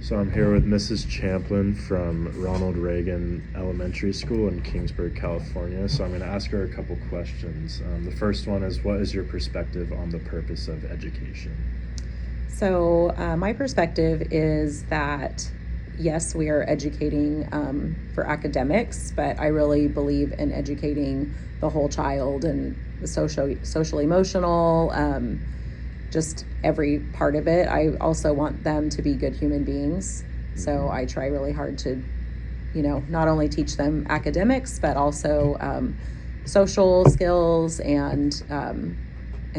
So I'm here with Mrs. Champlin from Ronald Reagan Elementary School in Kingsburg, California. So I'm going to ask her a couple questions. The first one is, what is your perspective on the purpose of education? So my perspective is that, yes, we are educating for academics, but I really believe in educating the whole child and the social emotional, just every part of it. I also want them to be good human beings. So I try really hard to, not only teach them academics, but also social skills and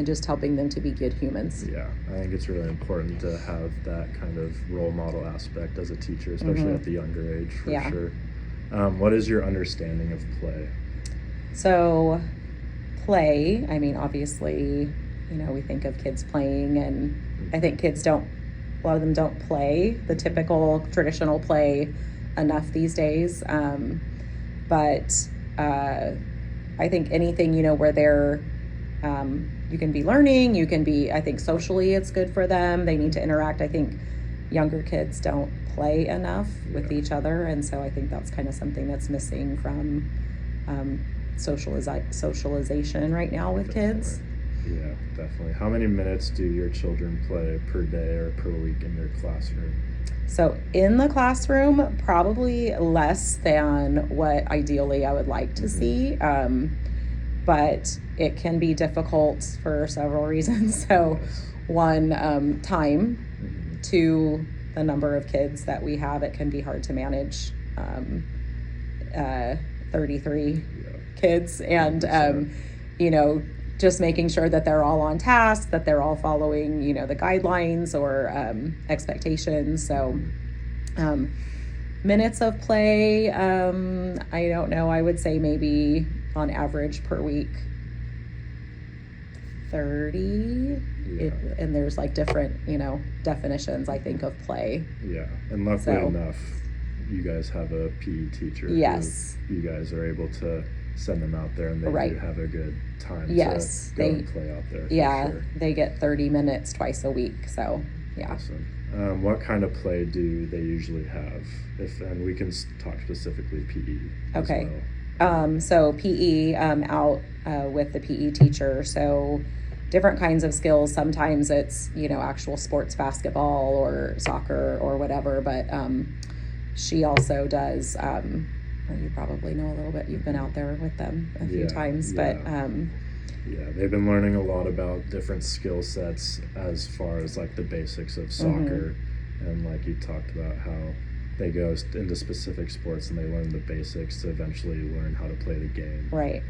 just helping them to be good humans. Yeah, I think it's really important to have that kind of role model aspect as a teacher, especially at the younger age, for sure. What is your understanding of play? So play, obviously, we think of kids playing, and I think kids a lot of them don't play the typical traditional play enough these days. But I think anything, where they're, you can be learning, I think socially it's good for them. They need to interact. I think younger kids don't play enough with each other. And so I think that's kind of something that's missing from socialization right now with kids. Yeah, definitely. How many minutes do your children play per day or per week in your classroom? So in the classroom, probably less than what ideally I would like to see. But it can be difficult for several reasons. So one, time, two, the number of kids that we have, it can be hard to manage 33 kids, and just making sure that they're all on task, that they're all following the guidelines or expectations. So minutes of play, I don't know, I would say maybe on average per week 30. And there's like different definitions, I think, of play. And luckily enough, you guys have a PE teacher. Yes, who you guys are able to send them out there, and they do have a good time to go and play out there. Sure. They get 30 minutes twice a week. So Awesome. What kind of play do they usually have? And we can talk specifically PE. Okay. As well. So PE, out with the PE teacher. So different kinds of skills. Sometimes it's, actual sports, basketball or soccer or whatever. But she also does, you probably know a little bit. You've been out there with them a few times. But they've been learning a lot about different skill sets as far as like the basics of soccer. And like you talked about how they go into specific sports and they learn the basics to eventually learn how to play the game. Right.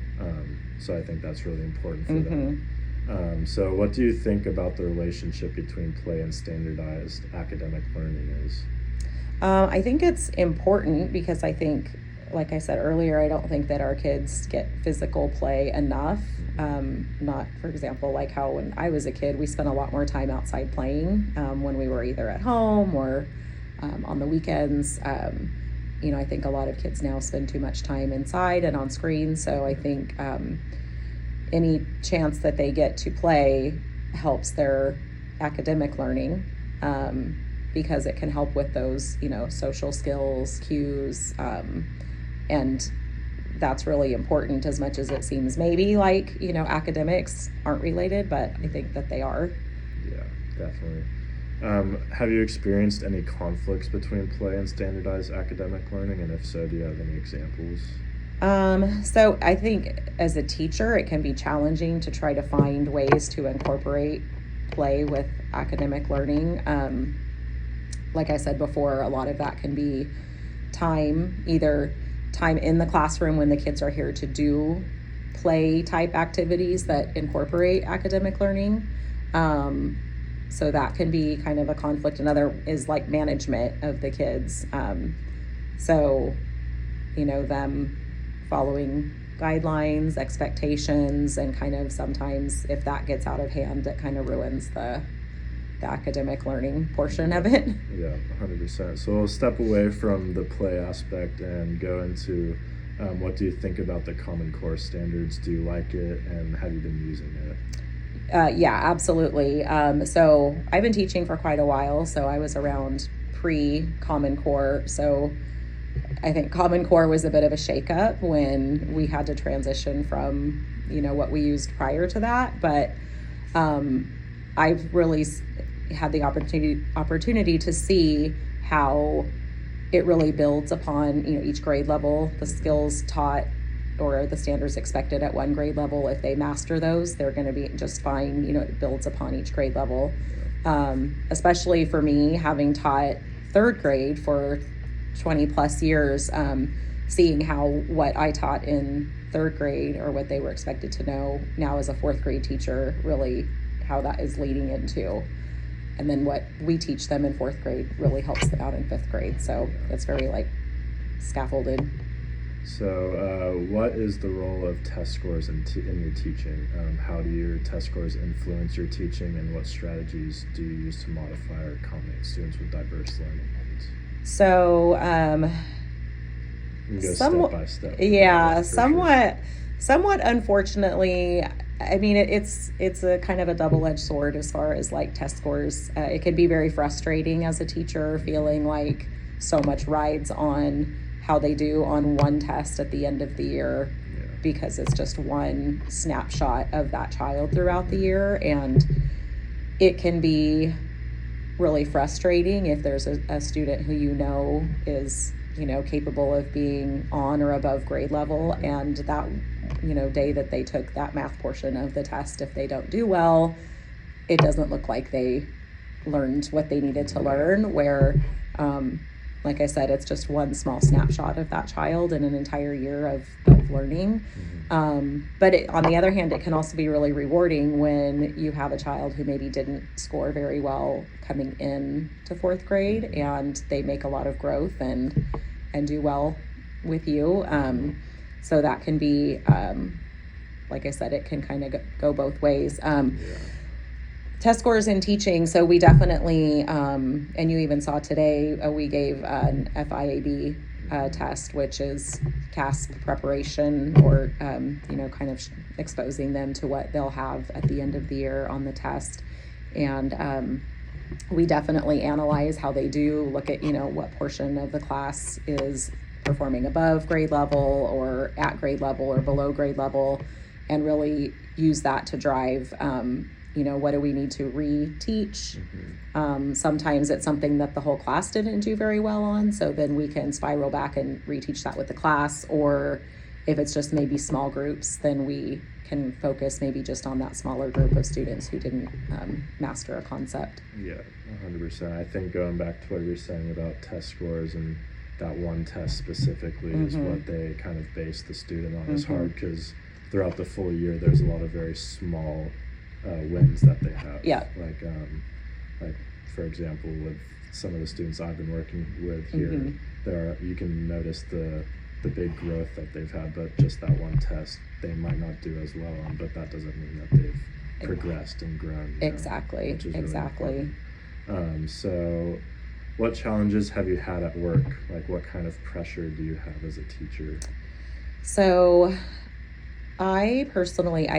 So I think that's really important for them. So what do you think about the relationship between play and standardized academic learning is? I think it's important because I think, like I said earlier, I don't think that our kids get physical play enough. Not, for example, like how when I was a kid, we spent a lot more time outside playing when we were either at home or on the weekends. I think a lot of kids now spend too much time inside and on screens. So I think any chance that they get to play helps their academic learning, because it can help with those, social skills, cues, and that's really important, as much as it seems maybe like, academics aren't related, but I think that they are. Yeah, definitely. Have you experienced any conflicts between play and standardized academic learning? And if so, do you have any examples? So I think as a teacher, it can be challenging to try to find ways to incorporate play with academic learning. Like I said before, a lot of that can be time, either time in the classroom when the kids are here to do play type activities that incorporate academic learning. So that can be kind of a conflict. Another is like management of the kids. So, them following guidelines, expectations, and kind of sometimes if that gets out of hand, it kind of ruins the academic learning portion of it. Yeah, 100%. So we'll step away from the play aspect and go into what do you think about the Common Core standards? Do you like it, and have you been using it? Yeah, absolutely. So I've been teaching for quite a while. So I was around pre-Common Core. So I think Common Core was a bit of a shakeup when we had to transition from, what we used prior to that. But I've really had the opportunity to see how it really builds upon, each grade level, the skills taught or the standards expected at one grade level. If they master those, they're going to be just fine. It builds upon each grade level. Especially for me, having taught third grade for 20 plus years, seeing how what I taught in third grade or what they were expected to know now as a fourth grade teacher, really how that is leading into. And then what we teach them in fourth grade really helps them out in fifth grade. So it's very scaffolded. So what is the role of test scores in your teaching? How do your test scores influence your teaching, and what strategies do you use to modify or accommodate students with diverse learning needs? So you can go step by step. Yeah, somewhat. Somewhat unfortunately, I mean, it's a kind of a double-edged sword as far as test scores. It can be very frustrating as a teacher, feeling like so much rides on how they do on one test at the end of the year, because it's just one snapshot of that child throughout the year. And it can be really frustrating if there's a student who is capable of being on or above grade level, and that day that they took that math portion of the test, if they don't do well, it doesn't look like they learned what they needed to learn, where like I said, it's just one small snapshot of that child in an entire year of learning. But on the other hand, it can also be really rewarding when you have a child who maybe didn't score very well coming in to fourth grade, and they make a lot of growth and do well with you. So that can be, like I said, it can kind of go both ways. Test scores in teaching, so we definitely, and you even saw today, we gave an FIAB test, which is CASP preparation, or kind of exposing them to what they'll have at the end of the year on the test. And we definitely analyze how they do, look at what portion of the class is performing above grade level or at grade level or below grade level, and really use that to drive what do we need to reteach. Sometimes it's something that the whole class didn't do very well on, so then we can spiral back and reteach that with the class. Or if it's just maybe small groups, then we can focus maybe just on that smaller group of students who didn't master a concept. Yeah, 100%. I think going back to what you were saying about test scores, and that one test specifically is what they kind of base the student on, is hard, because throughout the full year there's a lot of very small wins that they have. Yeah. Like for example, with some of the students I've been working with here, you can notice the big growth that they've had, but just that one test they might not do as well on, but that doesn't mean that they've progressed and grown. Exactly. Really. So what challenges have you had at work? Like, what kind of pressure do you have as a teacher? So I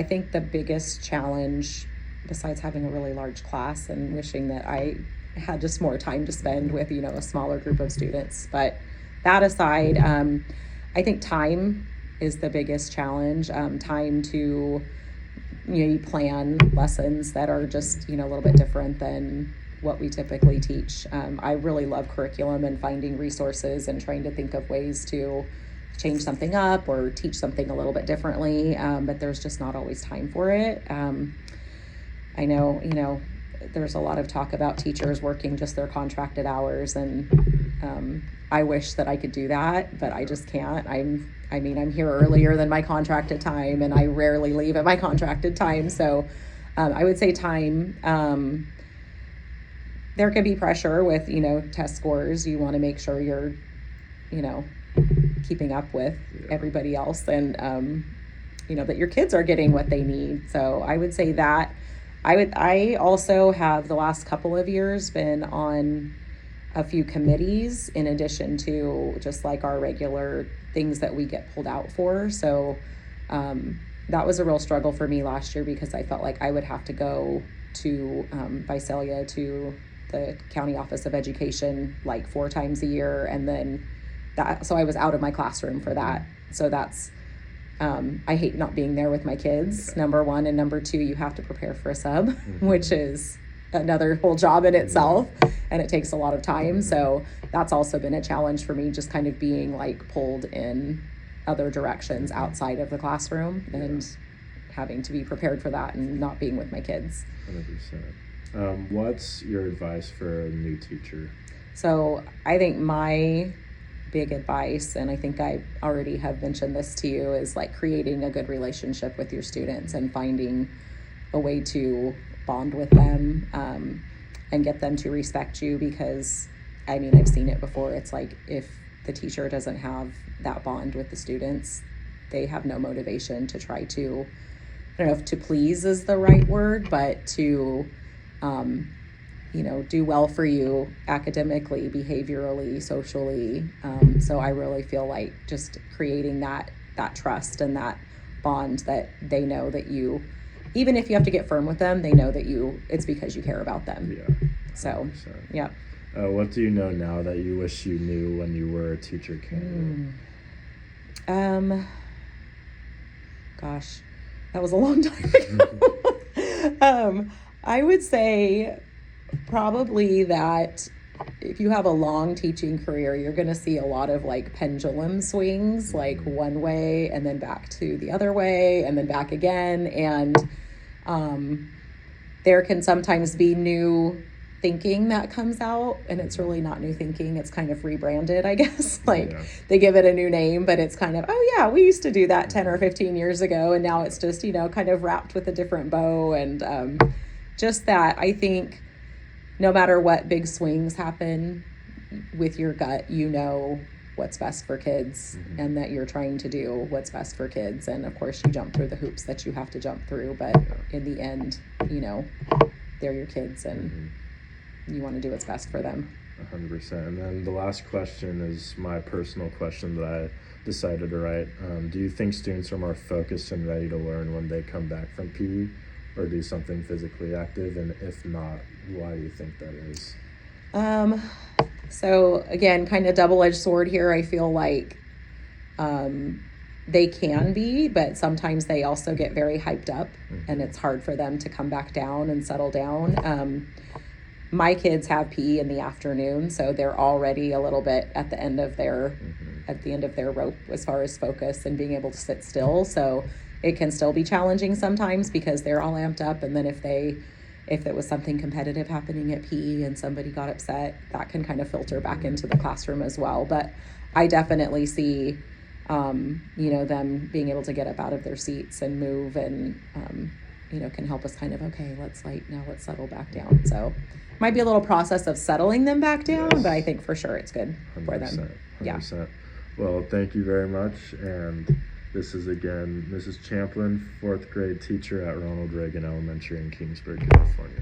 think the biggest challenge, besides having a really large class and wishing that I had just more time to spend with, a smaller group of students, but that aside, I think time is the biggest challenge. Time to, you plan lessons that are just, a little bit different than what we typically teach. I really love curriculum and finding resources and trying to think of ways to change something up or teach something a little bit differently, but there's just not always time for it. I know, there's a lot of talk about teachers working just their contracted hours, and I wish that I could do that, but I just can't. I'm here earlier than my contracted time, and I rarely leave at my contracted time. So I would say time. There can be pressure with, test scores. You want to make sure you're, keeping up with everybody else, and, that your kids are getting what they need. So I would say that. I also have the last couple of years been on a few committees in addition to just our regular things that we get pulled out for. So that was a real struggle for me last year, because I felt like I would have to go to Visalia to the county office of education like 4 times a year, and then so I was out of my classroom for that. So that's I hate not being there with my kids, number one, and number two, you have to prepare for a sub, which is another whole job in itself, and it takes a lot of time. So that's also been a challenge for me, just kind of being like pulled in other directions outside of the classroom and having to be prepared for that and not being with my kids. 100%. What's your advice for a new teacher? So I think my big advice, and I think I already have mentioned this to you, is like creating a good relationship with your students and finding a way to bond with them, and get them to respect you, because I mean, I've seen it before. It's like if the teacher doesn't have that bond with the students, they have no motivation to try to, I don't know if to please is the right word, but to do well for you academically, behaviorally, socially. So I really feel like just creating that trust and that bond, that they know that you, even if you have to get firm with them, they know that it's because you care about them. Yeah. So, 100%. yeah. What do you know now that you wish you knew when you were a teacher candidate? Gosh, that was a long time ago. I would say probably that if you have a long teaching career, you're going to see a lot of like pendulum swings, like one way and then back to the other way and then back again. And there can sometimes be new thinking that comes out, and it's really not new thinking. It's kind of rebranded, I guess. They give it a new name, but it's kind of, oh yeah, we used to do that 10 or 15 years ago. And now it's just, kind of wrapped with a different bow. And just that, I think no matter what big swings happen with your gut, what's best for kids, and that you're trying to do what's best for kids. And of course you jump through the hoops that you have to jump through, but in the end, they're your kids, and you want to do what's best for them. 100%. And then the last question is my personal question that I decided to write. Do you think students are more focused and ready to learn when they come back from PE or do something physically active? And if not, why do you think that is? So again, kind of double-edged sword here. I feel like they can be, but sometimes they also get very hyped up, and it's hard for them to come back down and settle down. My kids have PE in the afternoon, so they're already a little bit at the end of their rope as far as focus and being able to sit still. So it can still be challenging sometimes because they're all amped up, and then if it was something competitive happening at PE and somebody got upset, that can kind of filter back into the classroom as well. But I definitely see them being able to get up out of their seats and move, and can help us kind of, okay, let's settle back down. So might be a little process of settling them back down, but I think for sure it's good 100%, for them. 100%. Yeah. Well, thank you very much. And this is again Mrs. Champlin, 4th grade teacher at Ronald Reagan Elementary in Kingsburg, California.